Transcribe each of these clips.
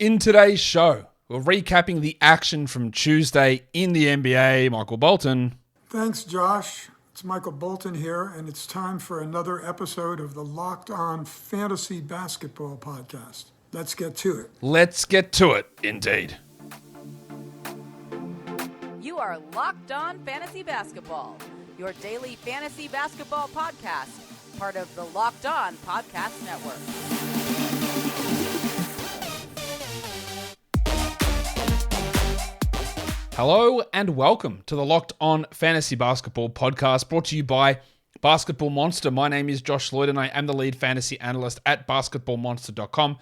In today's show, we're recapping the action from Tuesday in the NBA. Michael Bolton. Thanks, Josh. It's Michael Bolton here, and it's time for another episode of the Locked On Fantasy Basketball Podcast. Let's get to it. Let's get to it, indeed. You are Locked On Fantasy Basketball, your daily fantasy basketball podcast, part of the Locked On Podcast Network. Hello and welcome to the Locked On Fantasy Basketball Podcast, brought to you by Basketball Monster. My name is Josh Lloyd and I am the lead fantasy analyst at basketballmonster.com.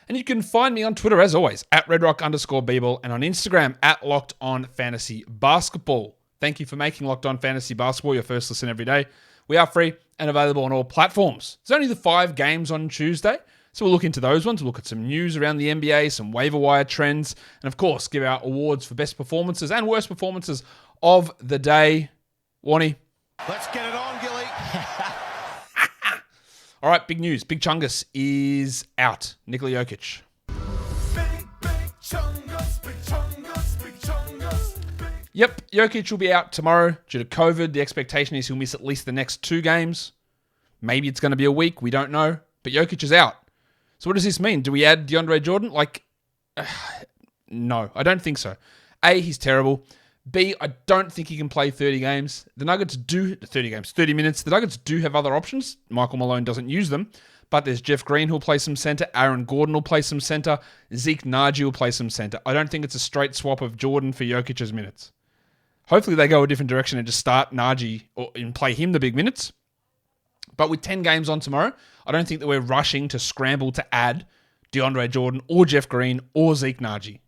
And you can find me on Twitter, as always, at redrock_bball and on Instagram at Locked On Fantasy Basketball. Thank you for making Locked On Fantasy Basketball your first listen every day. We are free and available on all platforms. There's only the 5 games on Tuesday, so we'll look into those ones. We'll look at some news around the NBA, some waiver wire trends, and of course, give out awards for best performances and worst performances of the day. Warnie. Let's get it on, Gilly. All right, big news. Big Chungus is out. Nikola Jokic. Big chungus. Yep, Jokic will be out tomorrow due to COVID. The expectation is he'll miss at least the next 2 games. Maybe it's going to be a week. We don't know. But Jokic is out. So what does this mean? Do we add DeAndre Jordan? No, I don't think so. A, he's terrible. B, I don't think he can play 30 games. The Nuggets do 30 minutes. The Nuggets do have other options. Michael Malone doesn't use them. But there's Jeff Green who'll play some center. Aaron Gordon will play some center. Zeke Nnaji will play some center. I don't think it's a straight swap of Jordan for Jokic's minutes. Hopefully they go a different direction and just start Nnaji and play him the big minutes. But with 10 games on tomorrow, I don't think that we're rushing to scramble to add DeAndre Jordan or Jeff Green or Zeke Nnaji.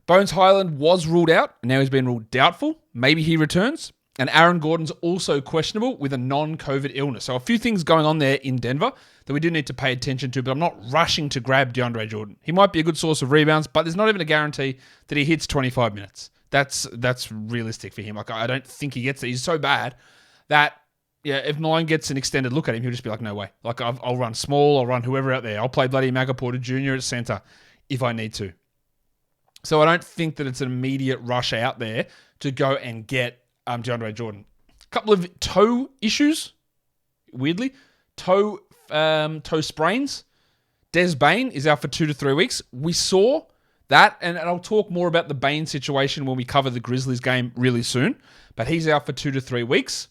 Bones Highland was ruled out, and now he's been ruled doubtful. Maybe he returns. And Aaron Gordon's also questionable with a non-COVID illness. So a few things going on there in Denver that we do need to pay attention to, but I'm not rushing to grab DeAndre Jordan. He might be a good source of rebounds, but there's not even a guarantee that he hits 25 minutes. That's realistic for him. I don't think he gets it. He's so bad that if Malone gets an extended look at him, he'll just be like, no way. I'll run small, I'll run whoever out there. I'll play bloody Maga Porter Jr. at center if I need to. So I don't think that it's an immediate rush out there to go and get DeAndre Jordan. A couple of toe issues, weirdly. Toe sprains. Des Bane is out for 2 to 3 weeks. We saw that, and I'll talk more about the Bane situation when we cover the Grizzlies game really soon. But he's out for 2 to 3 weeks.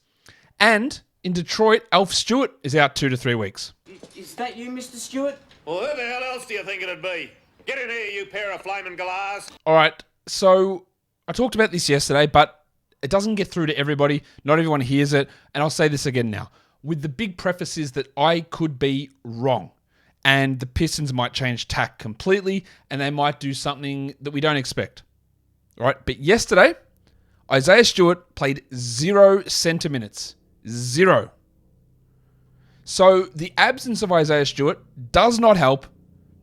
And in Detroit, Alf Stewart is out 2 to 3 weeks. Is that you, Mr. Stewart? Well, who the hell else do you think it'd be? Get in here, you pair of flaming galahs. All right, so I talked about this yesterday, but it doesn't get through to everybody. Not everyone hears it. And I'll say this again now. With the big prefaces that I could be wrong. And the Pistons might change tack completely. And they might do something that we don't expect. All right, but yesterday, Isaiah Stewart played 0 center minutes. 0. So the absence of Isaiah Stewart does not help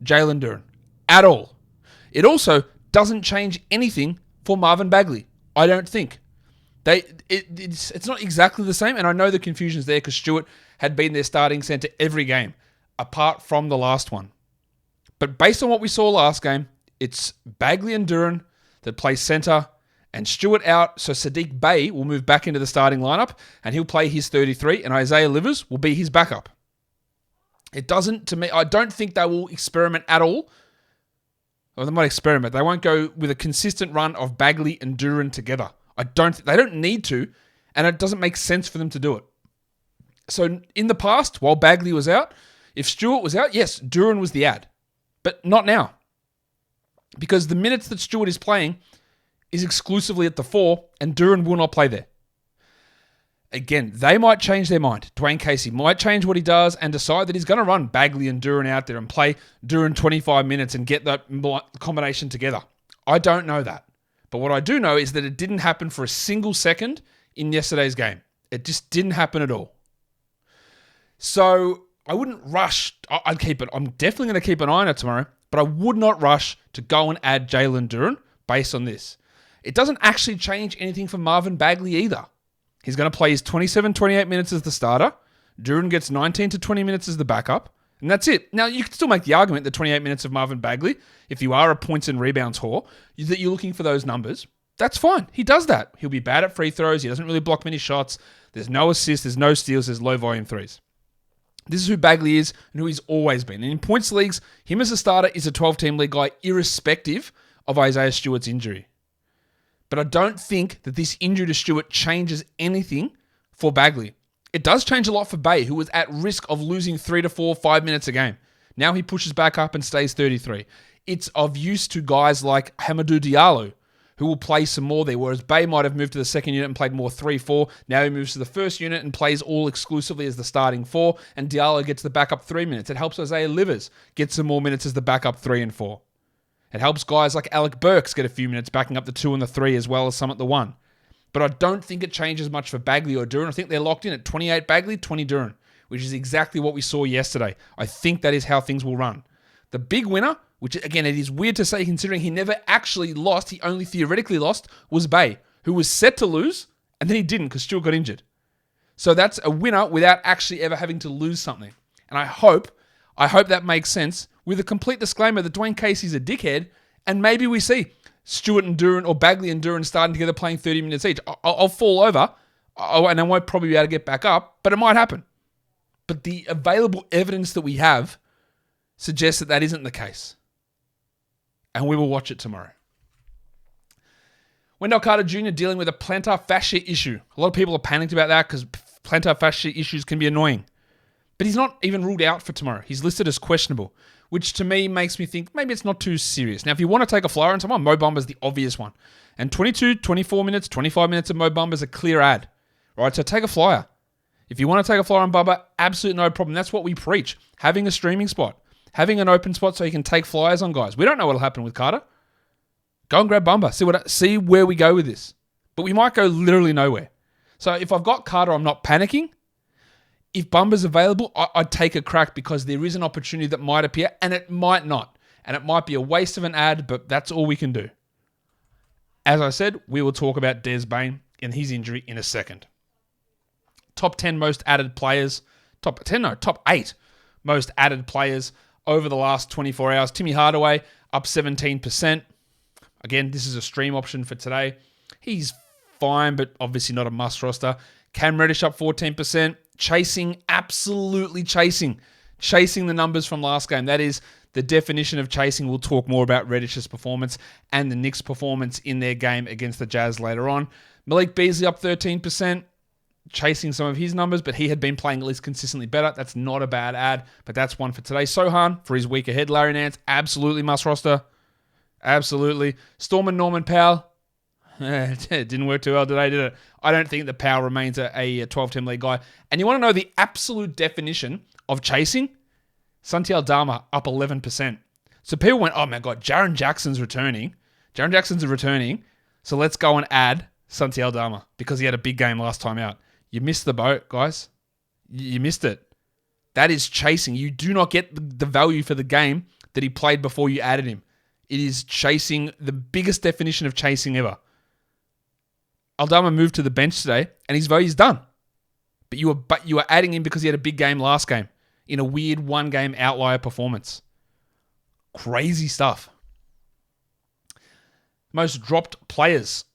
Jalen Duren at all. It also doesn't change anything for Marvin Bagley, I don't think. It's not exactly the same, and I know the confusion's there because Stewart had been their starting center every game, apart from the last one. But based on what we saw last game, it's Bagley and Duren that play center, and Stewart out, so Sadiq Bey will move back into the starting lineup, and he'll play his 33, and Isaiah Livers will be his backup. It doesn't, to me, I don't think they will experiment at all. Well, they might experiment. They won't go with a consistent run of Bagley and Duren together. They don't need to, and it doesn't make sense for them to do it. So in the past, while Bagley was out, if Stewart was out, yes, Duren was the ad. But not now. Because the minutes that Stewart is playing is exclusively at the 4, and Duren will not play there. Again, they might change their mind. Dwayne Casey might change what he does and decide that he's going to run Bagley and Duren out there and play Duren 25 minutes and get that combination together. I don't know that. But what I do know is that it didn't happen for a single second in yesterday's game. It just didn't happen at all. So I wouldn't rush. I'd keep it. I'm definitely going to keep an eye on it tomorrow, but I would not rush to go and add Jalen Duren based on this. It doesn't actually change anything for Marvin Bagley either. He's going to play his 27-28 minutes as the starter. Duren gets 19 to 20 minutes as the backup. And that's it. Now, you can still make the argument that 28 minutes of Marvin Bagley, if you are a points and rebounds whore, that you're looking for those numbers. That's fine. He does that. He'll be bad at free throws. He doesn't really block many shots. There's no assists. There's no steals. There's low volume threes. This is who Bagley is and who he's always been. And in points leagues, him as a starter is a 12-team league guy irrespective of Isaiah Stewart's injury. But I don't think that this injury to Stewart changes anything for Bagley. It does change a lot for Bay, who was at risk of losing 3 to 4, 5 minutes a game. Now he pushes back up and stays 33. It's of use to guys like Hamidou Diallo, who will play some more there, whereas Bay might have moved to the second unit and played more 3-4. Now he moves to the first unit and plays all exclusively as the starting 4, and Diallo gets the backup 3 minutes. It helps Isaiah Livers get some more minutes as the backup 3 and 4. It helps guys like Alec Burks get a few minutes backing up the 2 and the 3 as well as some at the 1. But I don't think it changes much for Bagley or Duran. I think they're locked in at 28 Bagley, 20 Duran, which is exactly what we saw yesterday. I think that is how things will run. The big winner, which again, it is weird to say considering he never actually lost, he only theoretically lost, was Bay, who was set to lose, and then he didn't because Stewart got injured. So that's a winner without actually ever having to lose something. And I hope that makes sense with a complete disclaimer that Dwayne Casey's a dickhead, and maybe we see Stewart and Duran or Bagley and Duran starting together playing 30 minutes each. I'll fall over, and I won't probably be able to get back up, but it might happen. But the available evidence that we have suggests that that isn't the case. And we will watch it tomorrow. Wendell Carter Jr. dealing with a plantar fascia issue. A lot of people are panicked about that because plantar fascia issues can be annoying. But he's not even ruled out for tomorrow. He's listed as questionable, which to me makes me think maybe it's not too serious. Now, if you want to take a flyer on someone, Mo Bamba's the obvious one. And 22, 24 minutes, 25 minutes of Mo Bamba's a clear ad. Right? So take a flyer. If you want to take a flyer on Bamba, absolutely no problem. That's what we preach. Having a streaming spot. Having an open spot so you can take flyers on guys. We don't know what will happen with Carter. Go and grab Bamba. See where we go with this. But we might go literally nowhere. So if I've got Carter, I'm not panicking. If Bumba's available, I'd take a crack because there is an opportunity that might appear and it might not. And it might be a waste of an ad, but that's all we can do. As I said, we will talk about Des Bane and his injury in a second. Top 10 most added players. Top 8 most added players over the last 24 hours. Timmy Hardaway up 17%. Again, this is a stream option for today. He's fine, but obviously not a must roster. Cam Reddish up 14%. Absolutely chasing the numbers from last game. That is the definition of chasing. We'll talk more about Reddish's performance and the Knicks' performance in their game against the Jazz later on. Malik Beasley up 13%, chasing some of his numbers, but he had been playing at least consistently better. That's not a bad ad, but that's one for today. Sohan for his week ahead. Larry Nance, absolutely must roster. Absolutely. Storm and Norman Powell. It didn't work too well today, did it? I don't think that Powell remains a 12-team league guy. And you want to know the absolute definition of chasing? Santi Aldama up 11%. So people went, oh my God, Jaren Jackson's returning. So let's go and add Santi Aldama because he had a big game last time out. You missed the boat, guys. You missed it. That is chasing. You do not get the value for the game that he played before you added him. It is chasing, the biggest definition of chasing ever. Aldama moved to the bench today, and his value's done. But you are adding him because he had a big game last game in a weird one-game outlier performance. Crazy stuff. Most dropped players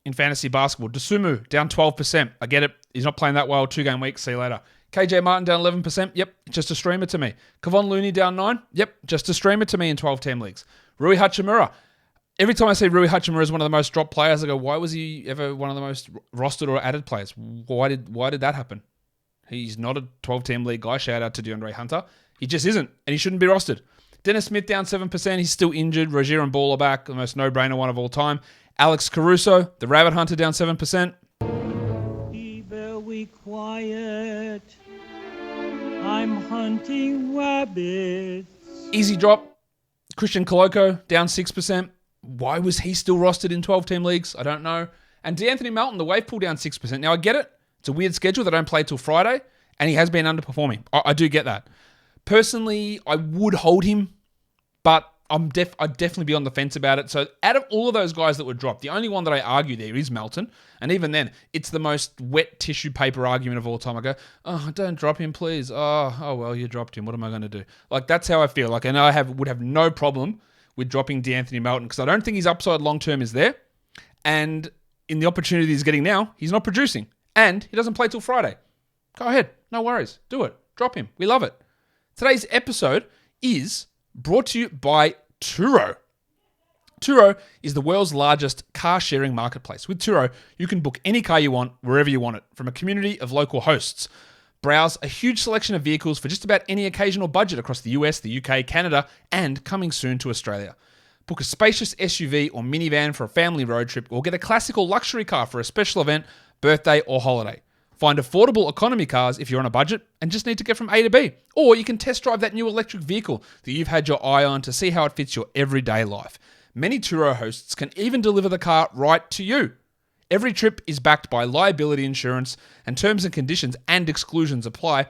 in fantasy basketball. Dosunmu down 12%. I get it. He's not playing that well. 2-game week. See you later. KJ Martin down 11%. Yep, just a streamer to me. Kevon Looney down 9%. Yep, just a streamer to me in 12-team leagues. Rui Hachimura. Every time I say Rui Hachimura is one of the most dropped players, I go, why was he ever one of the most rostered or added players? Why did that happen? He's not a 12-team league guy. Shout out to DeAndre Hunter. He just isn't, and he shouldn't be rostered. Dennis Smith down 7%. He's still injured. Rozier and Ball are back. The most no-brainer one of all time. Alex Caruso, the Rabbit Hunter, down 7%. Be very quiet. I'm hunting rabbits. Easy drop. Christian Coloco down 6%. Why was he still rostered in 12-team leagues? I don't know. And DeAnthony Melton, the wave pool down 6%. Now, I get it. It's a weird schedule. They don't play till Friday, and he has been underperforming. I do get that. Personally, I would hold him, but I'd definitely be on the fence about it. So out of all of those guys that were dropped, the only one that I argue there is Melton. And even then, it's the most wet tissue paper argument of all time. I go, oh, don't drop him, please. Oh well, you dropped him. What am I going to do? Like, that's how I feel. Like, and I would have no problem with dropping DeAnthony Melton because I don't think his upside long-term is there. And in the opportunity he's getting now, he's not producing. And he doesn't play till Friday. Go ahead. No worries. Do it. Drop him. We love it. Today's episode is brought to you by Turo. Turo is the world's largest car-sharing marketplace. With Turo, you can book any car you want, wherever you want it, from a community of local hosts. Browse a huge selection of vehicles for just about any occasional budget across the US, the UK, Canada, and coming soon to Australia. Book a spacious SUV or minivan for a family road trip, or get a classic or luxury car for a special event, birthday, or holiday. Find affordable economy cars if you're on a budget and just need to get from A to B. Or you can test drive that new electric vehicle that you've had your eye on to see how it fits your everyday life. Many Turo hosts can even deliver the car right to you. Every trip is backed by liability insurance, and terms and conditions and exclusions apply.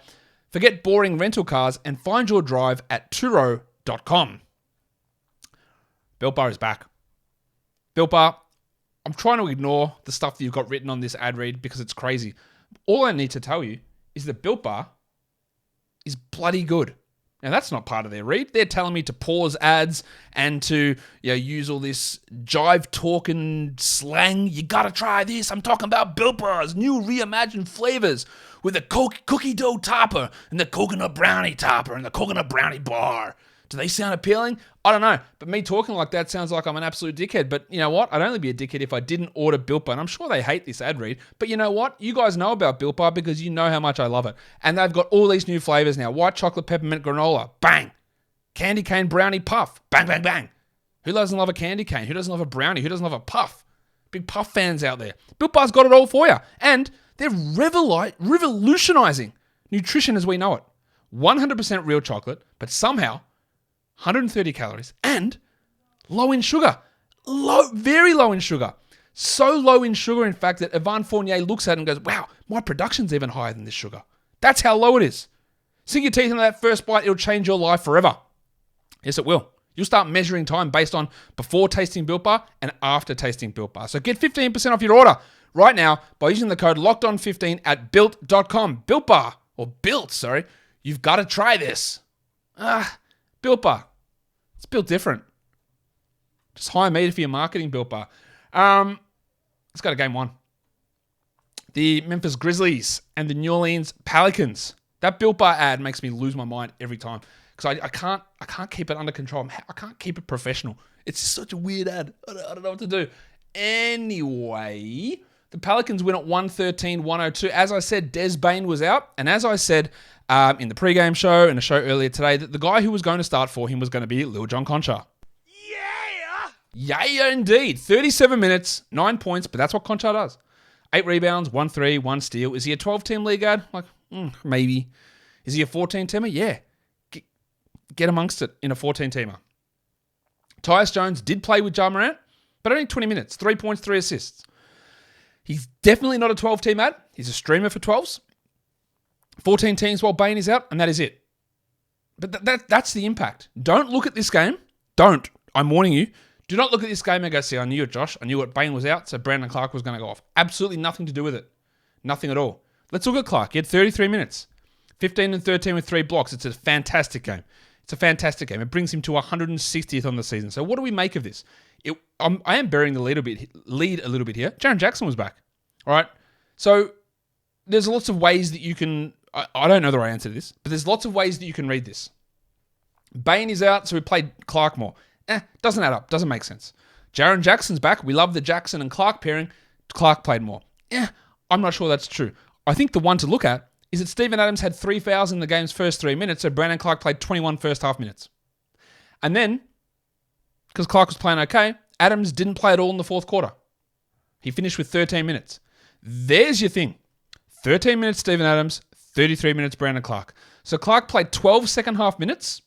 Forget boring rental cars and find your drive at Turo.com. Built Bar is back. Built Bar, I'm trying to ignore the stuff that you've got written on this ad read because it's crazy. All I need to tell you is that Built Bar is bloody good. Now, that's not part of their read. They're telling me to pause ads and to use all this jive-talking slang. You gotta try this. I'm talking about Built Bar's new reimagined flavors with the cookie dough topper and the coconut brownie topper and the coconut brownie bar. Do they sound appealing? I don't know. But me talking like that sounds like I'm an absolute dickhead. But you know what? I'd only be a dickhead if I didn't order Built Bar. And I'm sure they hate this ad read. But you know what? You guys know about Built Bar because you know how much I love it. And they've got all these new flavors now. White chocolate peppermint granola. Bang. Candy cane brownie puff. Bang, bang, bang. Who doesn't love a candy cane? Who doesn't love a brownie? Who doesn't love a puff? Big puff fans out there. Built Bar's got it all for you. And they're revolutionizing nutrition as we know it. 100% real chocolate, but somehow 130 calories, and low in sugar. Very low in sugar. So low in sugar, in fact, that Yvonne Fournier looks at it and goes, wow, my production's even higher than this sugar. That's how low it is. Sink your teeth into that first bite, it'll change your life forever. Yes, it will. You'll start measuring time based on before tasting Built Bar and after tasting Built Bar. So get 15% off your order right now by using the code LOCKEDON15 at built.com. Built Bar, or Built, sorry. You've got to try this. Built Bar. It's built different. Just hire me for your marketing, Built Bar. Let's go to game one. The Memphis Grizzlies and the New Orleans Pelicans. That Built Bar ad makes me lose my mind every time because I can't keep it under control. I can't keep it professional. It's such a weird ad. I don't know what to do. Anyway, the Pelicans win at 113-102. As I said, Bane was out. And as I said in the pregame show and a show earlier today, that the guy who was going to start for him was going to be Lil John Concha. Yeah, indeed. 37 minutes, 9 points, but that's what Concha does. 8 rebounds, 1 3, 1 steal. Is he a 12-team league ad? Like, maybe. Is he a 14-teamer? Yeah. Get amongst it in a 14-teamer. Tyus Jones did play with Ja Morant, but only 20 minutes, 3 points, 3 assists. He's definitely not a 12-team ad. He's a streamer for 12s. 14 teams while Bane is out, and that is it. But that's the impact. Don't look at this game. Don't. I'm warning you. Do not look at this game and go, see, I knew it, Josh. I knew it. Bane was out, so Brandon Clark was going to go off. Absolutely nothing to do with it. Nothing at all. Let's look at Clark. He had 33 minutes. 15 and 13 with 3 blocks. It's a fantastic game. It's a fantastic game. It brings him to 160th on the season. So what do we make of this? I am burying the lead a little bit here. Jaren Jackson was back. All right. So there's lots of ways that you can... I don't know the right answer to this, but there's lots of ways that you can read this. Bane is out, so we played Clark more. Doesn't add up. Doesn't make sense. Jaren Jackson's back. We love the Jackson and Clark pairing. Clark played more. I'm not sure that's true. I think the one to look at is that Steven Adams had 3 fouls in the game's first 3 minutes, so Brandon Clark played 21 first half minutes. And then, because Clark was playing okay, Adams didn't play at all in the fourth quarter. He finished with 13 minutes. There's your thing. 13 minutes Steven Adams, 33 minutes Brandon Clark. So Clark played 12 second half minutes,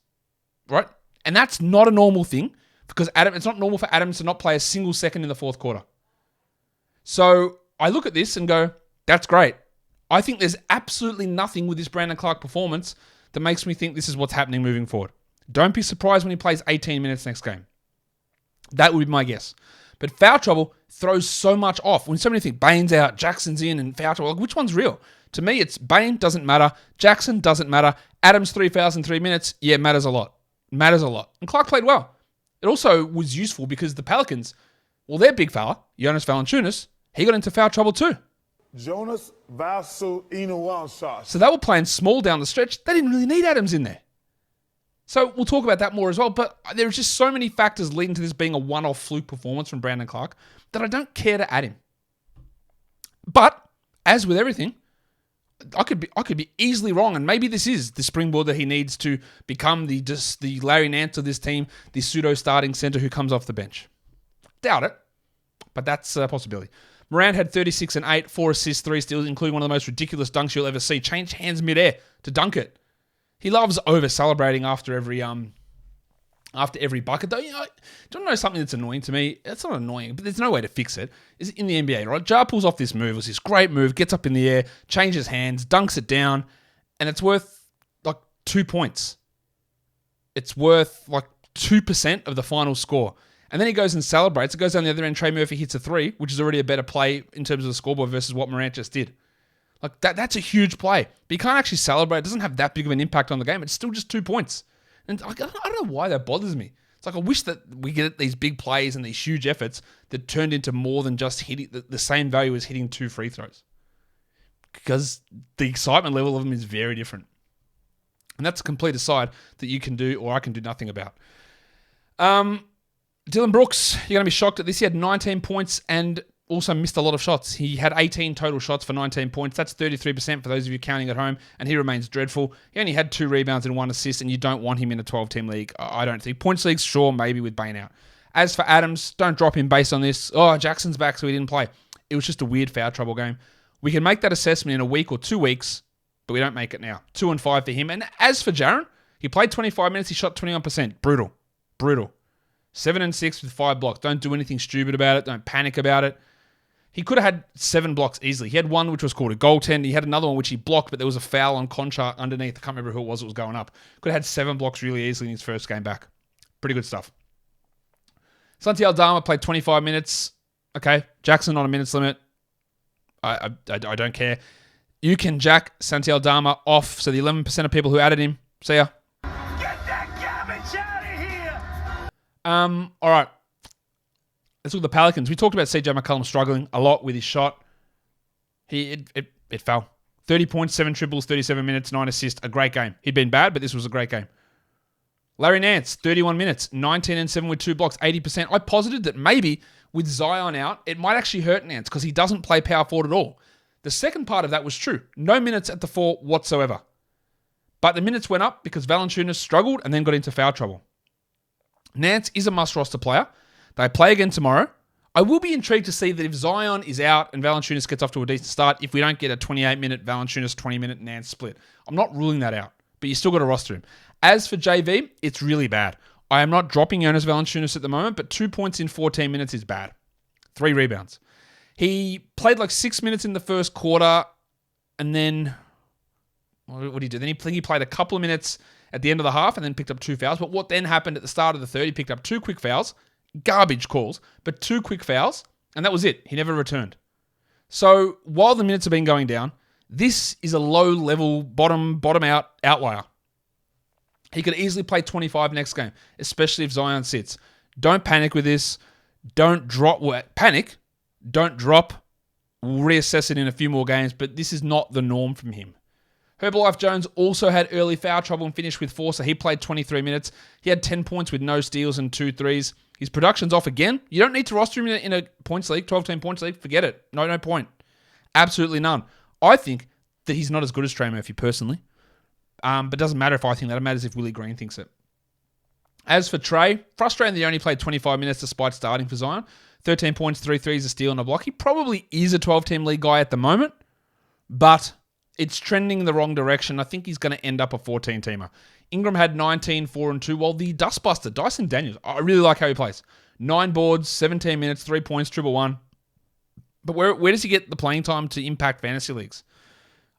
right? And that's not a normal thing because it's not normal for Adams to not play a single second in the fourth quarter. So I look at this and go, that's great. I think there's absolutely nothing with this Brandon Clark performance that makes me think this is what's happening moving forward. Don't be surprised when he plays 18 minutes next game. That would be my guess. But foul trouble throws so much off. When so many think Bane's out, Jackson's in, and foul trouble, which one's real? To me, it's Bane, doesn't matter. Jackson, doesn't matter. Adams, 3 fouls in 3 minutes. Yeah, matters a lot. Matters a lot. And Clark played well. It also was useful because the Pelicans, well, their big fella, Jonas Valanciunas, he got into foul trouble too. Jonas Valanciunas. So they were playing small down the stretch. They didn't really need Adams in there. So we'll talk about that more as well. But there's just so many factors leading to this being a one-off fluke performance from Brandon Clark that I don't care to add him. But as with everything, I could be easily wrong, and maybe this is the springboard that he needs to become the Larry Nance of this team, the pseudo-starting center who comes off the bench. Doubt it, but that's a possibility. Morant had 36 and 8, 4 assists, 3 steals, including one of the most ridiculous dunks you'll ever see. Changed hands midair to dunk it. He loves over-celebrating after every bucket. Though, you know, do you know something that's annoying to me? It's not annoying, but there's no way to fix it. Is in the NBA, right? Ja pulls off this move. It was this great move, gets up in the air, changes hands, dunks it down, and it's worth like 2 points. It's worth like 2% of the final score. And then he goes and celebrates. It goes down the other end. Trey Murphy hits a 3, which is already a better play in terms of the scoreboard versus what Morant just did. Like that's a huge play. But you can't actually celebrate. It doesn't have that big of an impact on the game. It's still just 2 points. And I don't know why that bothers me. It's like I wish that we get these big plays and these huge efforts that turned into more than just hitting the same value as hitting 2 free throws. Because the excitement level of them is very different. And that's a complete aside that you can do or I can do nothing about. Dylan Brooks, you're going to be shocked at this. He had 19 points and also missed a lot of shots. He had 18 total shots for 19 points. That's 33% for those of you counting at home, and he remains dreadful. He only had 2 rebounds and 1 assist, and you don't want him in a 12-team league, I don't think. Points leagues, sure, maybe with Bane out. As for Adams, don't drop him based on this. Oh, Jackson's back, so he didn't play. It was just a weird foul trouble game. We can make that assessment in a week or 2 weeks, but we don't make it now. 2 and 5 for him. And as for Jaren, he played 25 minutes, he shot 21%. Brutal. 7 and 6 with 5 blocks. Don't do anything stupid about it. Don't panic about it. He could have had 7 blocks easily. He had one which was called a goaltend. He had another one which he blocked, but there was a foul on Concha underneath. I can't remember who it was going up. Could have had 7 blocks really easily in his first game back. Pretty good stuff. Santi Aldama played 25 minutes. Okay, Jackson on a minutes limit. I don't care. You can jack Santi Aldama off, so the 11% of people who added him, see ya. Get that garbage out of here! All right. Let's look at the Pelicans. We talked about CJ McCollum struggling a lot with his shot. It fell. 30 points, 7 triples, 37 minutes, 9 assists. A great game. He'd been bad, but this was a great game. Larry Nance, 31 minutes, 19 and 7 with 2 blocks, 80%. I posited that maybe with Zion out, it might actually hurt Nance because he doesn't play power forward at all. The second part of that was true. No minutes at the 4 whatsoever. But the minutes went up because Valanciunas struggled and then got into foul trouble. Nance is a must-roster player. They play again tomorrow. I will be intrigued to see that if Zion is out and Valanciunas gets off to a decent start, if we don't get a 28-minute Valanciunas, 20-minute Nance split. I'm not ruling that out, but you still got to roster him. As for JV, it's really bad. I am not dropping Jonas Valanciunas at the moment, but 2 points in 14 minutes is bad. 3 rebounds. He played like 6 minutes in the first quarter, and then what did he do? Then he played a couple of minutes at the end of the half and then picked up 2 fouls. But what then happened at the start of the third, he picked up 2 quick fouls, garbage calls, but 2 quick fouls, and that was it. He never returned. So while the minutes have been going down, this is a low-level, bottom-out outlier. He could easily play 25 next game, especially if Zion sits. Don't panic with this. Don't drop. Panic. Don't drop. We'll reassess it in a few more games, but this is not the norm from him. Herbalife Jones also had early foul trouble and finished with 4, so he played 23 minutes. He had 10 points with no steals and 2 threes. His production's off again. You don't need to roster him in a points league, 12-team points league. Forget it. No point. Absolutely none. I think that he's not as good as Trey Murphy personally, but it doesn't matter if I think that. It matters if Willie Green thinks it. As for Trey, frustrating that he only played 25 minutes despite starting for Zion. 13 points, 3 threes, a steal, and a block. He probably is a 12-team league guy at the moment, but it's trending in the wrong direction. I think he's going to end up a 14-teamer. Ingram had 19, 4 and 2, while the dustbuster, Dyson Daniels, I really like how he plays. 9 boards, 17 minutes, 3 points, triple one. But where does he get the playing time to impact fantasy leagues?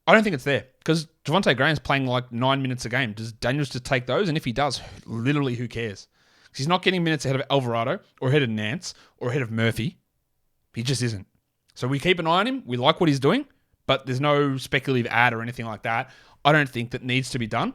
I don't think it's there because Javonte Graham's playing like 9 minutes a game. Does Daniels just take those? And if he does, literally who cares? He's not getting minutes ahead of Alvarado or ahead of Nance or ahead of Murphy. He just isn't. So we keep an eye on him. We like what he's doing, but there's no speculative ad or anything like that. I don't think that needs to be done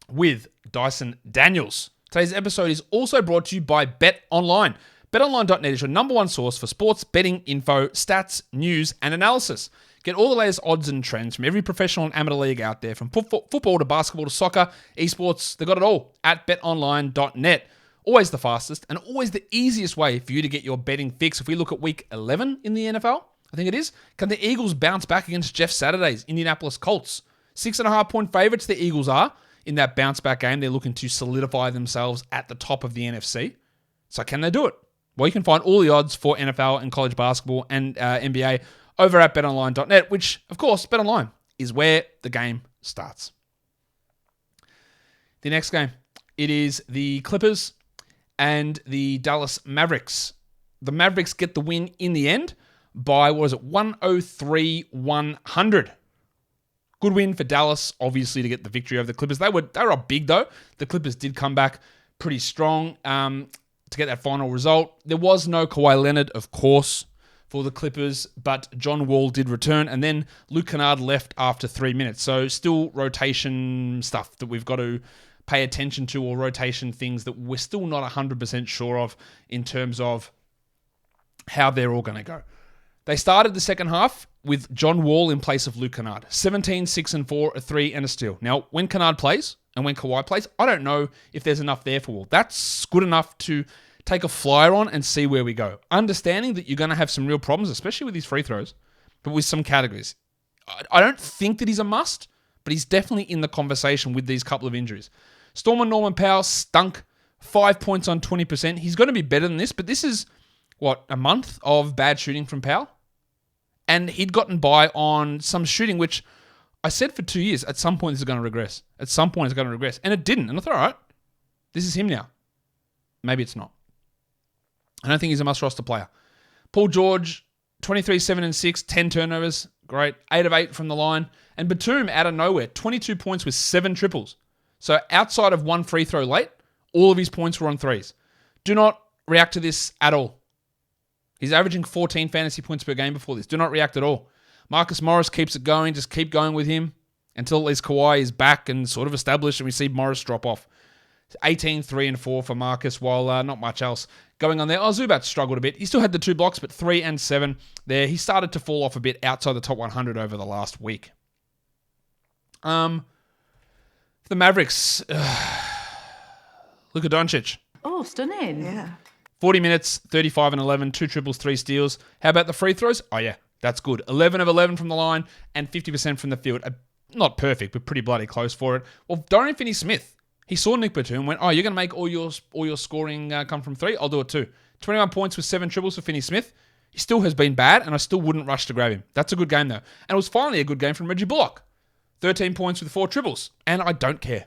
with Dyson Daniels. Today's episode is also brought to you by BetOnline. BetOnline.net is your number one source for sports betting info, stats, news, and analysis. Get all the latest odds and trends from every professional and amateur league out there, from football to basketball to soccer, esports. They've got it all at betonline.net. Always the fastest and always the easiest way for you to get your betting fix. If we look at week 11 in the NFL, I think it is, can the Eagles bounce back against Jeff Saturday's Indianapolis Colts? 6.5 point favorites the Eagles are in that bounce back game. They're looking to solidify themselves at the top of the NFC. So can they do it? Well, you can find all the odds for NFL and college basketball and NBA over at betonline.net, which, of course, BetOnline is where the game starts. The next game, it is the Clippers and the Dallas Mavericks. The Mavericks get the win in the end by, 103-100. Good win for Dallas, obviously, to get the victory over the Clippers. They were up big, though. The Clippers did come back pretty strong to get that final result. There was no Kawhi Leonard, of course, for the Clippers, but John Wall did return, and then Luke Kennard left after 3 minutes. So still rotation stuff that we've got to pay attention to, or rotation things that we're still not 100% sure of in terms of how they're all going to go. They started the second half with John Wall in place of Luke Kennard. 17, 6 and 4, a 3 and a steal. Now, when Kennard plays and when Kawhi plays, I don't know if there's enough there for Wall. That's good enough to take a flyer on and see where we go. Understanding that you're going to have some real problems, especially with his free throws, but with some categories. I don't think that he's a must, but he's definitely in the conversation with these couple of injuries. Stormer Norman Powell stunk. 5 points on 20%. He's going to be better than this, but this is, a month of bad shooting from Powell? And he'd gotten by on some shooting, which I said for 2 years, at some point this is going to regress. At some point it's going to regress. And it didn't. And I thought, all right, this is him now. Maybe it's not. I don't think he's a must-roster player. Paul George, 23, 7 and 6, 10 turnovers. Great. 8 of 8 from the line. And Batum, out of nowhere, 22 points with 7 triples. So outside of one free throw late, all of his points were on threes. Do not react to this at all. He's averaging 14 fantasy points per game before this. Do not react at all. Marcus Morris keeps it going. Just keep going with him until at least Kawhi is back and sort of established and we see Morris drop off. 18, 3 and 4 for Marcus, while not much else going on there. Zubac struggled a bit. He still had the 2 blocks, but 3 and 7 there. He started to fall off a bit outside the top 100 over the last week. The Mavericks, Luka Doncic. Oh, stunning. Yeah. 40 minutes, 35 and 11, 2 triples, 3 steals. How about the free throws? Oh, yeah, that's good. 11 of 11 from the line and 50% from the field. Not perfect, but pretty bloody close for it. Well, Dorian Finney-Smith, he saw Nick Batum and went, you're going to make all your scoring come from 3? I'll do it too. 21 points with 7 triples for Finney-Smith. He still has been bad, and I still wouldn't rush to grab him. That's a good game, though. And it was finally a good game from Reggie Bullock. 13 points with 4 triples, and I don't care.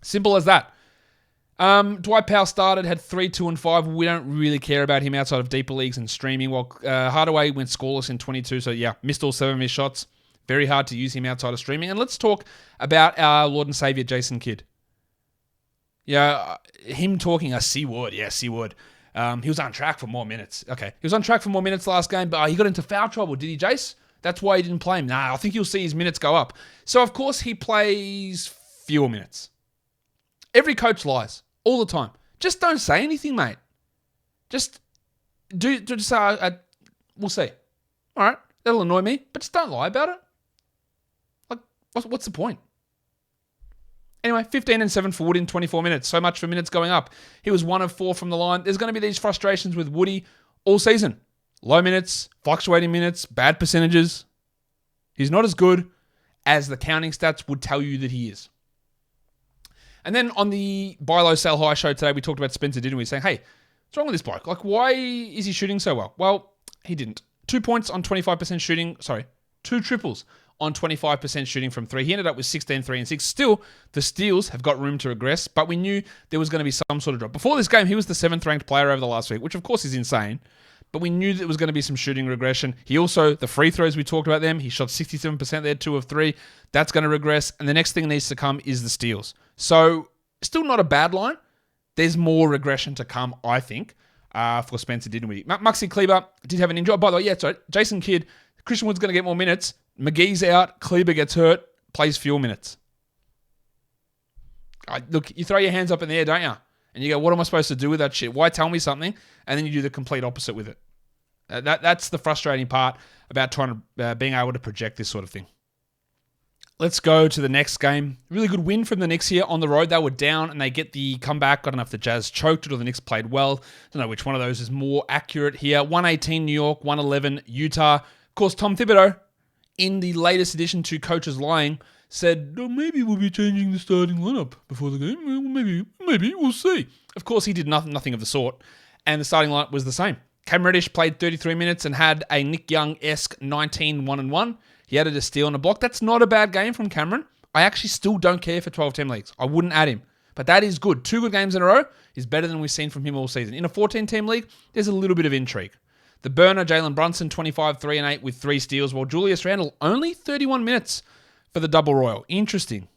Simple as that. Dwight Powell started, had 3, 2, and 5. We don't really care about him outside of deeper leagues and streaming. While Hardaway went scoreless in 22, so yeah, missed all 7 of his shots. Very hard to use him outside of streaming. And let's talk about our Lord and Savior, Jason Kidd. Yeah, him talking, C-word. Yeah, C-word. He was on track for more minutes. Okay, he was on track for more minutes last game, but he got into foul trouble, did he, Jace? That's why he didn't play him. Nah, I think you'll see his minutes go up. So, of course, he plays fewer minutes. Every coach lies all the time. Just don't say anything, mate. Just say, we'll see. All right, that'll annoy me, but just don't lie about it. Like, what's the point? Anyway, 15 and 7 for Woody in 24 minutes. So much for minutes going up. He was 1 of 4 from the line. There's going to be these frustrations with Woody all season. Low minutes, fluctuating minutes, bad percentages. He's not as good as the counting stats would tell you that he is. And then on the Buy Low, Sell High show today, we talked about Spencer, didn't we? Saying, hey, what's wrong with this bloke? Like, why is he shooting so well? Well, he didn't. 2 points on 25% shooting. 2 triples on 25% shooting from 3. He ended up with 16, 3, and 6. Still, the steals have got room to regress, but we knew there was going to be some sort of drop. Before this game, he was the 7th ranked player over the last week, which of course is insane. but we knew there was going to be some shooting regression. He also, the free throws, we talked about them. He shot 67% there, 2 of 3. That's going to regress. And the next thing that needs to come is the steals. So still not a bad line. There's more regression to come, I think, for Spencer Dinwiddie. Maxi Kleber did have an injury. Oh, by the way, yeah, sorry. Jason Kidd, Christian Wood's going to get more minutes. McGee's out. Kleber gets hurt. Plays fewer minutes. Look, you throw your hands up in the air, don't you? And you go, what am I supposed to do with that shit? Why tell me something? And then you do the complete opposite with it. That's the frustrating part about trying to being able to project this sort of thing. Let's go to the next game. Really good win from the Knicks here on the road. They were down and they get the comeback. I don't know if the Jazz choked it or the Knicks played well. I don't know which one of those is more accurate here. 118 New York, 111 Utah. Of course, Tom Thibodeau, in the latest addition to Coaches Lying, said, oh, maybe we'll be changing the starting lineup before the game. Well, maybe, we'll see. Of course, he did nothing of the sort, and the starting lineup was the same. Cam Reddish played 33 minutes and had a Nick Young-esque 19-1-1. He added a steal and a block. That's not a bad game from Cameron. I actually still don't care for 12-team leagues. I wouldn't add him, but that is good. 2 good games in a row is better than we've seen from him all season. In a 14-team league, there's a little bit of intrigue. The burner, Jalen Brunson, 25, 3 and 8 with 3 steals, while Julius Randle, only 31 minutes for the double royal. Interesting.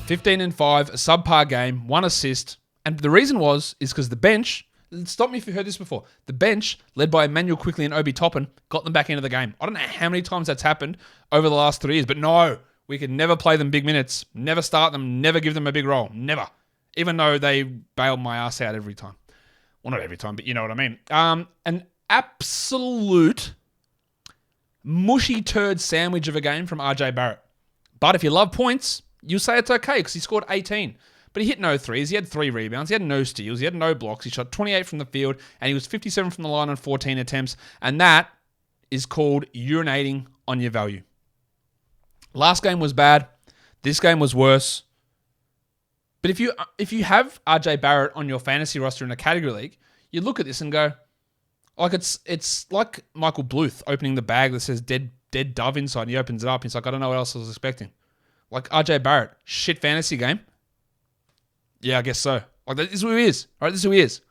15 and 5, a subpar game, 1 assist. And the reason is because the bench, stop me if you've heard this before, the bench, led by Emmanuel Quickly and Obi Toppin, got them back into the game. I don't know how many times that's happened over the last 3 years, but no, we could never play them big minutes, never start them, never give them a big role, never. Even though they bailed my ass out every time. Well, not every time, but you know what I mean. An absolute mushy turd sandwich of a game from RJ Barrett. But if you love points, you'll say it's okay because he scored 18. But he hit no threes. He had 3 rebounds. He had no steals. He had no blocks. He shot 28 from the field. And he was 57 from the line on 14 attempts. And that is called urinating on your value. Last game was bad. This game was worse. But if you have RJ Barrett on your fantasy roster in a category league, you look at this and go, like it's like Michael Bluth opening the bag that says dead dove inside, and he opens it up. He's like, I don't know what else I was expecting. Like RJ Barrett, shit fantasy game. Yeah, I guess so. Like this is who he is. All right, this is who he is.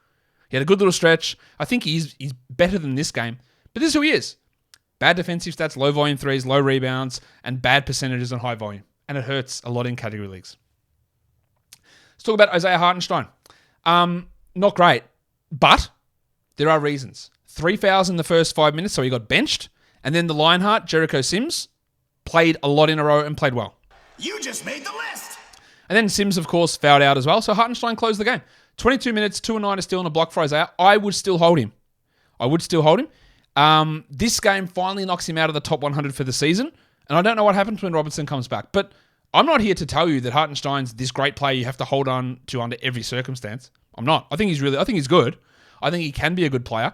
He had a good little stretch. I think he's better than this game, but this is who he is. Bad defensive stats, low volume threes, low rebounds, and bad percentages on high volume, and it hurts a lot in category leagues. Let's talk about Isaiah Hartenstein. Not great, but there are reasons. 3 fouls in the first 5 minutes, so he got benched. And then the Lionheart, Jericho Sims, played a lot in a row and played well. You just made the list. And then Sims, of course, fouled out as well. So Hartenstein closed the game. 22 minutes, 2 and 9 is still in a block for Isaiah. I would still hold him. This game finally knocks him out of the top 100 for the season. And I don't know what happens when Robinson comes back. But I'm not here to tell you that Hartenstein's this great player you have to hold on to under every circumstance. I'm not. I think he's good. I think he can be a good player.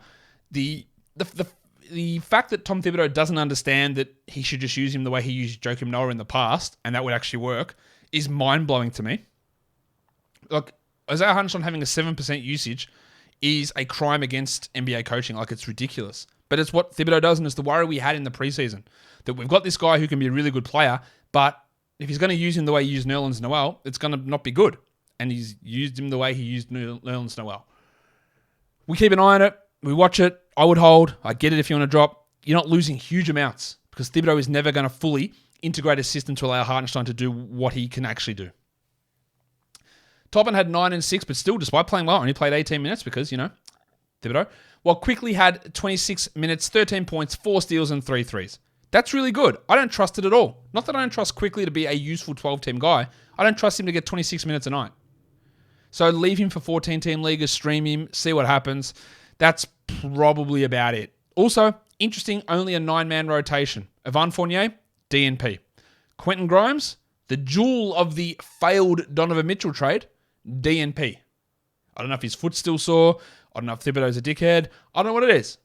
The fact that Tom Thibodeau doesn't understand that he should just use him the way he used Joakim Noah in the past, and that would actually work, is mind-blowing to me. Look, Isaiah Hartenstein having a 7% usage is a crime against NBA coaching. Like, it's ridiculous. But it's what Thibodeau does, and it's the worry we had in the preseason. That we've got this guy who can be a really good player, but if he's going to use him the way he used Nerlens Noel, it's going to not be good. And he's used him the way he used Nerlens Noel. We keep an eye on it. We watch it. I would hold. I get it if you want to drop. You're not losing huge amounts because Thibodeau is never going to fully integrate a system to allow Hartenstein to do what he can actually do. Toppin had 9 and 6, but still, despite playing well, only played 18 minutes because, Thibodeau. While Quickly had 26 minutes, 13 points, 4 steals, and 3 threes. That's really good. I don't trust it at all. Not that I don't trust Quickly to be a useful 12-team guy. I don't trust him to get 26 minutes a night. So leave him for 14-team leaguers, stream him, see what happens. That's probably about it. Also, interesting, only a 9-man rotation. Evan Fournier, DNP. Quentin Grimes, the jewel of the failed Donovan Mitchell trade, DNP. I don't know if his foot's still sore. I don't know if Thibodeau's a dickhead. I don't know what it is.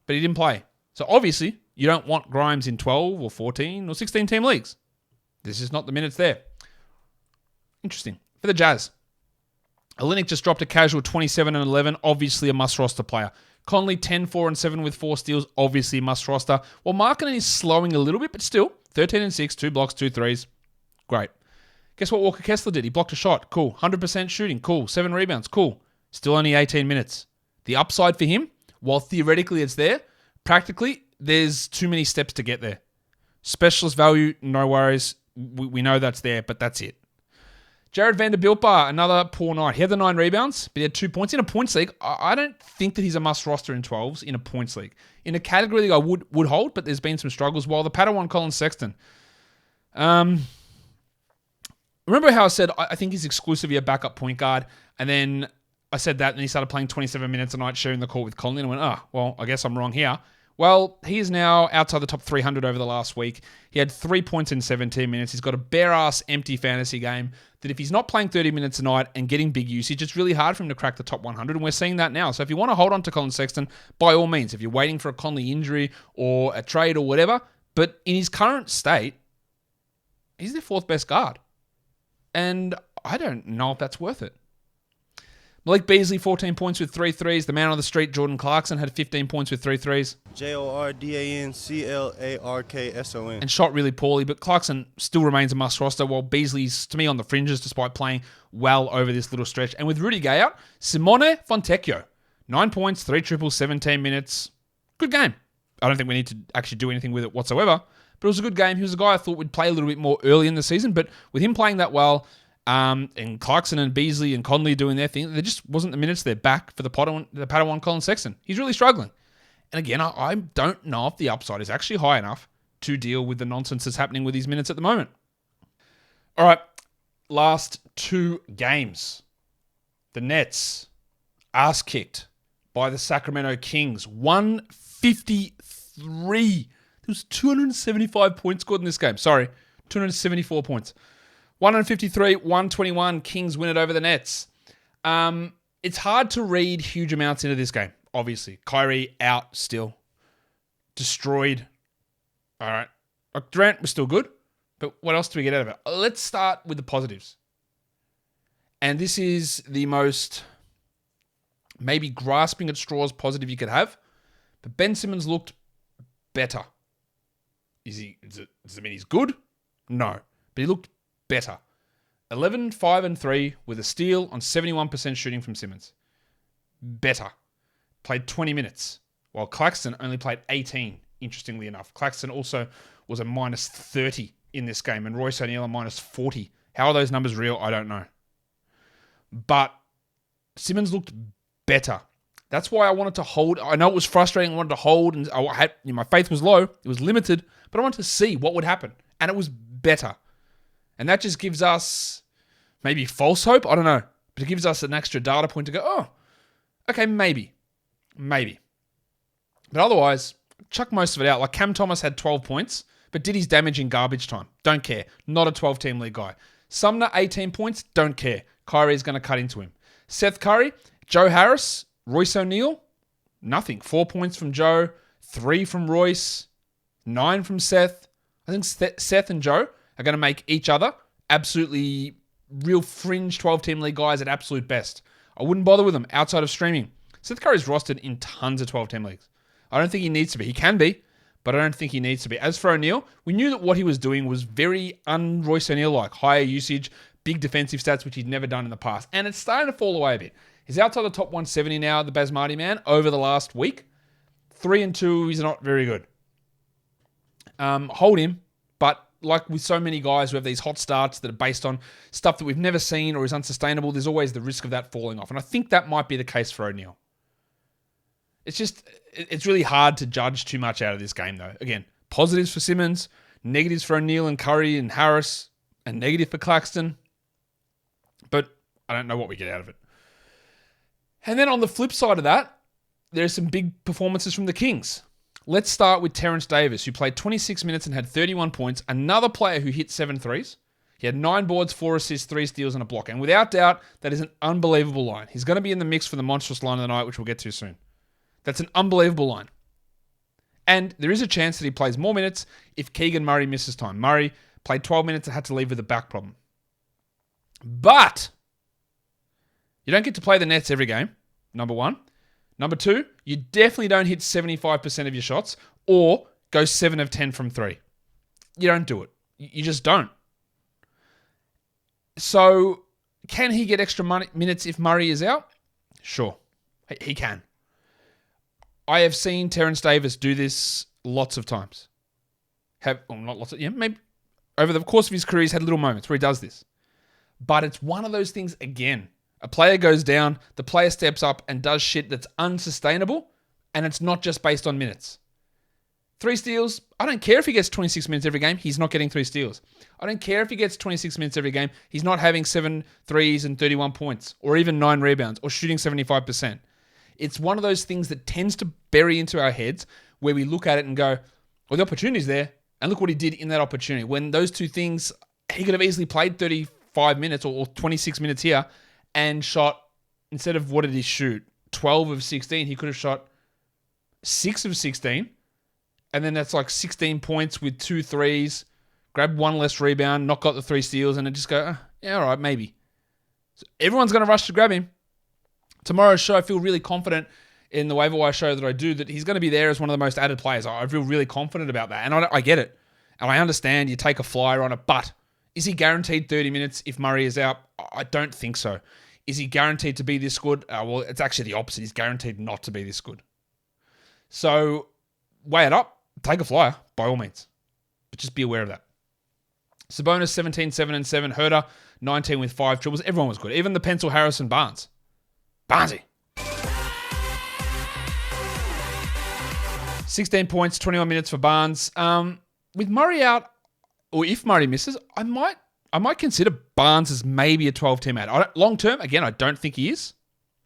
But he didn't play. So obviously, you don't want Grimes in 12 or 14 or 16-team leagues. This is not the minutes there. Interesting. For the Jazz, Olynyk just dropped a casual 27 and 11, obviously a must-roster player. Conley 10, 4 and 7 with 4 steals, obviously a must-roster. While Markkanen is slowing a little bit, but still 13 and 6, 2 blocks, 2 threes. Great. Guess what Walker Kessler did? He blocked a shot. Cool. 100% shooting. Cool. 7 rebounds. Cool. Still only 18 minutes. The upside for him, while theoretically it's there, practically there's too many steps to get there. Specialist value, no worries. We know that's there, but that's it. Jared Vanderbilt, another poor night. He had the 9 rebounds, but he had 2 points. In a points league, I don't think that he's a must roster in 12s in a points league. In a category league, I would hold, but there's been some struggles. While the Padawan Colin Sexton. Remember how I said I think he's exclusively a backup point guard, and then I said that, and he started playing 27 minutes a night, sharing the court with Conley, and I went, well, I guess I'm wrong here. Well, he is now outside the top 300 over the last week. He had 3 points in 17 minutes. He's got a bare-ass empty fantasy game that if he's not playing 30 minutes a night and getting big usage, it's really hard for him to crack the top 100, and we're seeing that now. So if you want to hold on to Colin Sexton, by all means, if you're waiting for a Conley injury or a trade or whatever, but in his current state, he's their 4th best guard. And I don't know if that's worth it. Malik Beasley, 14 points with 3 threes. The man on the street, Jordan Clarkson, had 15 points with 3 threes. JordanClarkson. And shot really poorly, but Clarkson still remains a must roster, while Beasley's, to me, on the fringes despite playing well over this little stretch. And with Rudy Gay out, Simone Fontecchio, 9 points, 3 triples, 17 minutes. Good game. I don't think we need to actually do anything with it whatsoever, but it was a good game. He was a guy I thought would play a little bit more early in the season, but with him playing that well, and Clarkson and Beasley and Conley doing their thing, there just wasn't the minutes there back for the Padawan Colin Sexton. He's really struggling. And again, I don't know if the upside is actually high enough to deal with the nonsense that's happening with these minutes at the moment. All right, last 2 games. The Nets, ass kicked by the Sacramento Kings, 153. There was 275 points scored in this game. Sorry, 274 points. 153, 121, Kings win it over the Nets. It's hard to read huge amounts into this game, obviously. Kyrie out still. Destroyed. All right. Durant was still good, but what else do we get out of it? Let's start with the positives. And this is the most maybe grasping at straws positive you could have, but Ben Simmons looked better. Does it mean he's good? No, but he looked better. 11, 5, and 3 with a steal on 71% shooting from Simmons. Better. Played 20 minutes, while Claxton only played 18, interestingly enough. Claxton also was a minus 30 in this game, and Royce O'Neal a minus 40. How are those numbers real? I don't know. But Simmons looked better. That's why I wanted to hold. I know it was frustrating. I wanted to hold, and my faith was low. It was limited, but I wanted to see what would happen, and it was better. And that just gives us maybe false hope. I don't know. But it gives us an extra data point to go, oh, okay, maybe. But otherwise, chuck most of it out. Like Cam Thomas had 12 points, but did his damage in garbage time. Don't care. Not a 12-team league guy. Sumner, 18 points. Don't care. Kyrie's going to cut into him. Seth Curry, Joe Harris, Royce O'Neal, nothing. 4 points from Joe, 3 from Royce, 9 from Seth. I think Seth and Joe are going to make each other absolutely real fringe 12-team league guys at absolute best. I wouldn't bother with them outside of streaming. Seth Curry's rostered in tons of 12-team leagues. I don't think he needs to be. He can be, but I don't think he needs to be. As for O'Neal, we knew that what he was doing was very un-Royce O'Neal-like. Higher usage, big defensive stats, which he'd never done in the past. And it's starting to fall away a bit. He's outside the top 170 now, the Basmati man, over the last week. 3 and 2, he's not very good. Hold him, but like with so many guys who have these hot starts that are based on stuff that we've never seen or is unsustainable, there's always the risk of that falling off. And I think that might be the case for O'Neal. It's really hard to judge too much out of this game, though. Again, positives for Simmons, negatives for O'Neal and Curry and Harris, and negative for Claxton. But I don't know what we get out of it. And then on the flip side of that, there's some big performances from the Kings. Let's start with Terence Davis, who played 26 minutes and had 31 points. Another player who hit 7 threes. He had 9 boards, 4 assists, 3 steals, and a block. And without doubt, that is an unbelievable line. He's going to be in the mix for the monstrous line of the night, which we'll get to soon. That's an unbelievable line. And there is a chance that he plays more minutes if Keegan Murray misses time. Murray played 12 minutes and had to leave with a back problem. But you don't get to play the Nets every game, number one. Number two, you definitely don't hit 75% of your shots or go 7 of 10 from 3. You don't do it. You just don't. So can he get extra minutes if Murray is out? Sure, he can. I have seen Terence Davis do this lots of times. Maybe over the course of his career, he's had little moments where he does this. But it's one of those things, again, a player goes down, the player steps up and does shit that's unsustainable, and it's not just based on minutes. 3 steals, I don't care if he gets 26 minutes every game, he's not getting 3 steals. I don't care if he gets 26 minutes every game, he's not having 7 threes and 31 points, or even 9 rebounds, or shooting 75%. It's one of those things that tends to bury into our heads where we look at it and go, well, the opportunity's there, and look what he did in that opportunity. When those two things, he could have easily played 35 minutes or 26 minutes here and shot, instead of what did he shoot, 12 of 16, he could have shot 6 of 16. And then that's like 16 points with 2 threes, grabbed 1 less rebound, not got the 3 steals, and then just go, yeah, all right, maybe. So everyone's going to rush to grab him. Tomorrow's show, I feel really confident in the waiver wire show that I do that he's going to be there as one of the most added players. I feel really confident about that. And I get it. And I understand you take a flyer on it, but is he guaranteed 30 minutes if Murray is out? I don't think so. Is he guaranteed to be this good? Well, it's actually the opposite. He's guaranteed not to be this good. So weigh it up. Take a flyer, by all means. But just be aware of that. Sabonis, 17, 7 and 7. Herter, 19 with 5 triples. Everyone was good. Even the pencil Harrison Barnes. Barnesy. 16 points, 21 minutes for Barnes. With Murray out, or if Murray misses, I might consider Barnes as maybe a 12-team ad. Long term, again, I don't think he is,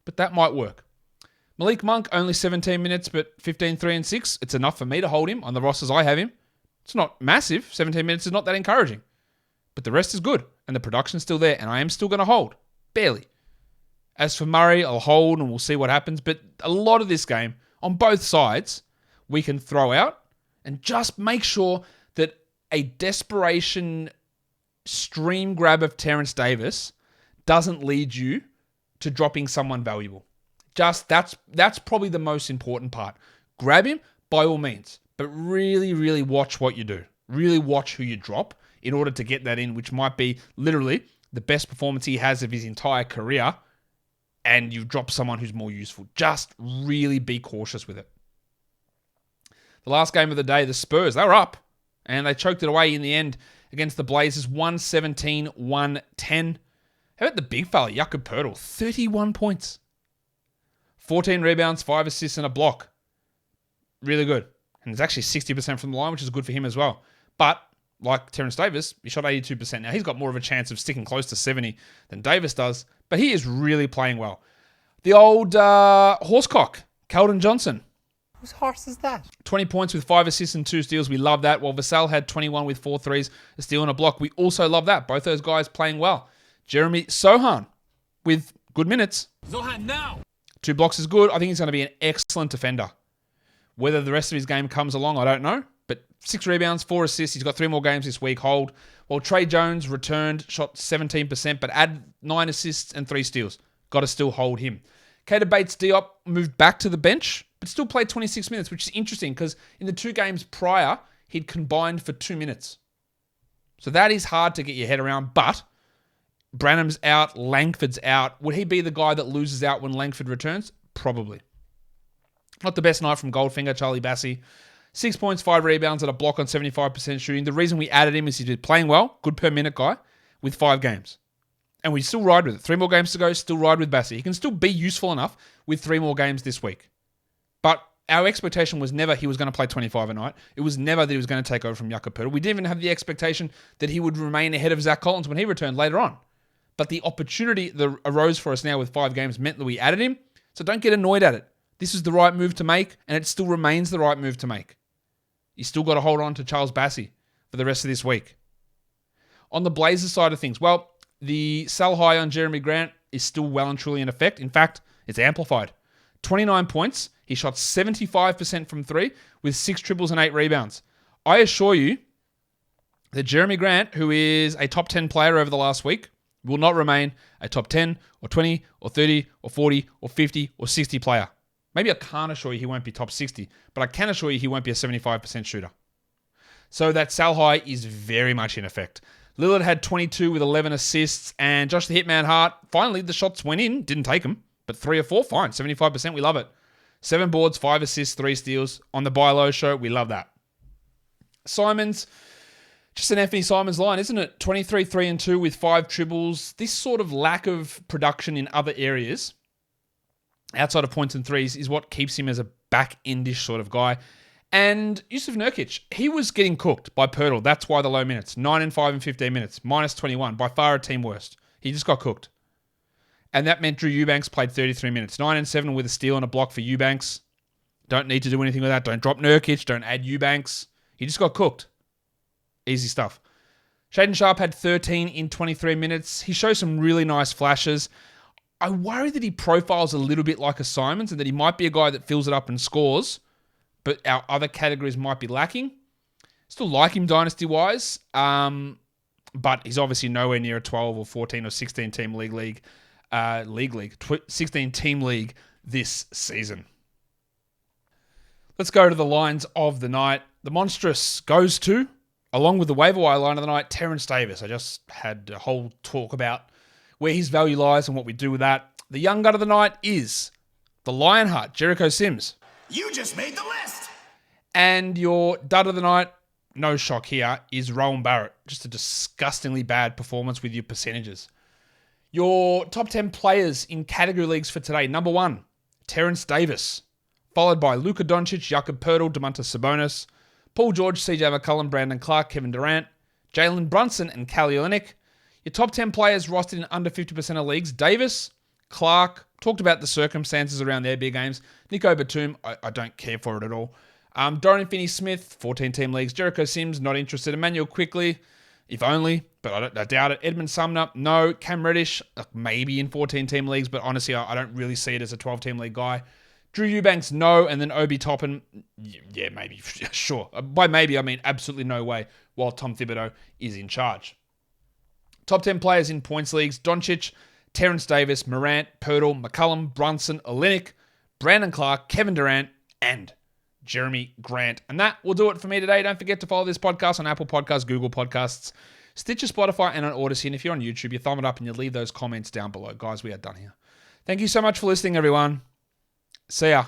but that might work. Malik Monk, only 17 minutes, but 15, 3 and 6. It's enough for me to hold him on the rosters I have him. It's not massive. 17 minutes is not that encouraging. But the rest is good, and the production's still there, and I am still going to hold. Barely. As for Murray, I'll hold, and we'll see what happens. But a lot of this game, on both sides, we can throw out, and just make sure that a desperation stream grab of Terence Davis doesn't lead you to dropping someone valuable. Just that's probably the most important part. Grab him by all means, but really, really watch what you do. Really watch who you drop in order to get that in, which might be literally the best performance he has of his entire career, and you've dropped someone who's more useful. Just really be cautious with it. The last game of the day, the Spurs, they were up, and they choked it away in the end against the Blazers, 117-110. How about the big fella, Jakob Poeltl, 31 points. 14 rebounds, 5 assists, and a block. Really good. And it's actually 60% from the line, which is good for him as well. But, like Terence Davis, he shot 82%. Now, he's got more of a chance of sticking close to 70 than Davis does, but he is really playing well. The old horsecock, Keldon Johnson. Whose horse is that? 20 points with 5 assists and 2 steals. We love that. While Vassell had 21 with 4 threes, a steal and a block. We also love that. Both those guys playing well. Jeremy Sohan with good minutes. Zohan now! 2 blocks is good. I think he's going to be an excellent defender. Whether the rest of his game comes along, I don't know. But 6 rebounds, 4 assists. He's got 3 more games this week. Hold. While Trey Jones returned, shot 17%, but add 9 assists and 3 steals. Got to still hold him. Keita Bates-Diop moved back to the bench, but still played 26 minutes, which is interesting because in the 2 games prior, he'd combined for 2 minutes. So that is hard to get your head around, but Branham's out, Langford's out. Would he be the guy that loses out when Langford returns? Probably. Not the best night from Goldfinger, Charlie Bassey. 6 points, 5 rebounds, and a block on 75% shooting. The reason we added him is he's been playing well, good per minute guy, with 5 games. And we still ride with it. 3 more games to go, still ride with Bassey. He can still be useful enough with 3 more games this week. But our expectation was never he was going to play 25 a night. It was never that he was going to take over from Jakob Poeltl. We didn't even have the expectation that he would remain ahead of Zach Collins when he returned later on. But the opportunity that arose for us now with 5 games meant that we added him. So don't get annoyed at it. This is the right move to make, and it still remains the right move to make. You still got to hold on to Charles Bassey for the rest of this week. On the Blazers side of things, well, the sell high on Jeremy Grant is still well and truly in effect. In fact, it's amplified. 29 points. He shot 75% from 3 with 6 triples and 8 rebounds. I assure you that Jeremy Grant, who is a top 10 player over the last week, will not remain a top 10 or 20 or 30 or 40 or 50 or 60 player. Maybe I can't assure you he won't be top 60, but I can assure you he won't be a 75% shooter. So that sell high is very much in effect. Lillard had 22 with 11 assists. And Josh the Hitman Hart, finally, the shots went in. Didn't take them, but 3 or 4, fine. 75%, we love it. 7 boards, 5 assists, 3 steals. On the Buy Low show, we love that. Simons, just an Anthony Simons line, isn't it? 23, 3 and 2 with 5 triples. This sort of lack of production in other areas, outside of points and threes, is what keeps him as a back-endish sort of guy. And Yusuf Nurkic, he was getting cooked by Pirtle. That's why the low minutes. 9 and 5 in 15 minutes. Minus 21. By far a team worst. He just got cooked. And that meant Drew Eubanks played 33 minutes. 9 and 7 with a steal and a block for Eubanks. Don't need to do anything with that. Don't drop Nurkic. Don't add Eubanks. He just got cooked. Easy stuff. Shaedon Sharp had 13 in 23 minutes. He shows some really nice flashes. I worry that he profiles a little bit like a Simons and that he might be a guy that fills it up and scores, but our other categories might be lacking. Still like him dynasty-wise, but he's obviously nowhere near a 12 or 14 or 16 team 16 team league this season. Let's go to the lines of the night. The monstrous goes to, along with the waiver wire line of the night, Terence Davis. I just had a whole talk about where his value lies and what we do with that. The young gun of the night is the Lionheart, Jericho Sims. You just made the list. And your dud of the night, no shock here, is Rowan Barrett. Just a disgustingly bad performance with your percentages. Your top 10 players in category leagues for today. Number 1, Terence Davis. Followed by Luka Doncic, Jakob Poeltl, Domantas Sabonis, Paul George, CJ McCollum, Brandon Clark, Kevin Durant, Jalen Brunson, and Kelly Olynyk. Your top 10 players rostered in under 50% of leagues. Davis, Clark, talked about the circumstances around their big games. Nico Batum, I don't care for it at all. Dorian Finney-Smith, 14-team leagues. Jericho Sims, not interested. Emmanuel Quickly, if only, but I doubt it. Edmund Sumner, no. Cam Reddish, maybe in 14-team leagues, but honestly, I don't really see it as a 12-team league guy. Drew Eubanks, no. And then Obi Toppin, yeah, maybe, sure. By maybe, I mean absolutely no way, while Tom Thibodeau is in charge. Top 10 players in points leagues. Doncic, Terence Davis, Morant, Poeltl, McCollum, Brunson, Olynyk, Brandon Clark, Kevin Durant, and Jeremy Grant. And that will do it for me today. Don't forget to follow this podcast on Apple Podcasts, Google Podcasts, Stitcher, Spotify, and on Odyssey. And if you're on YouTube, you thumb it up and you leave those comments down below. Guys, we are done here. Thank you so much for listening, everyone. See ya.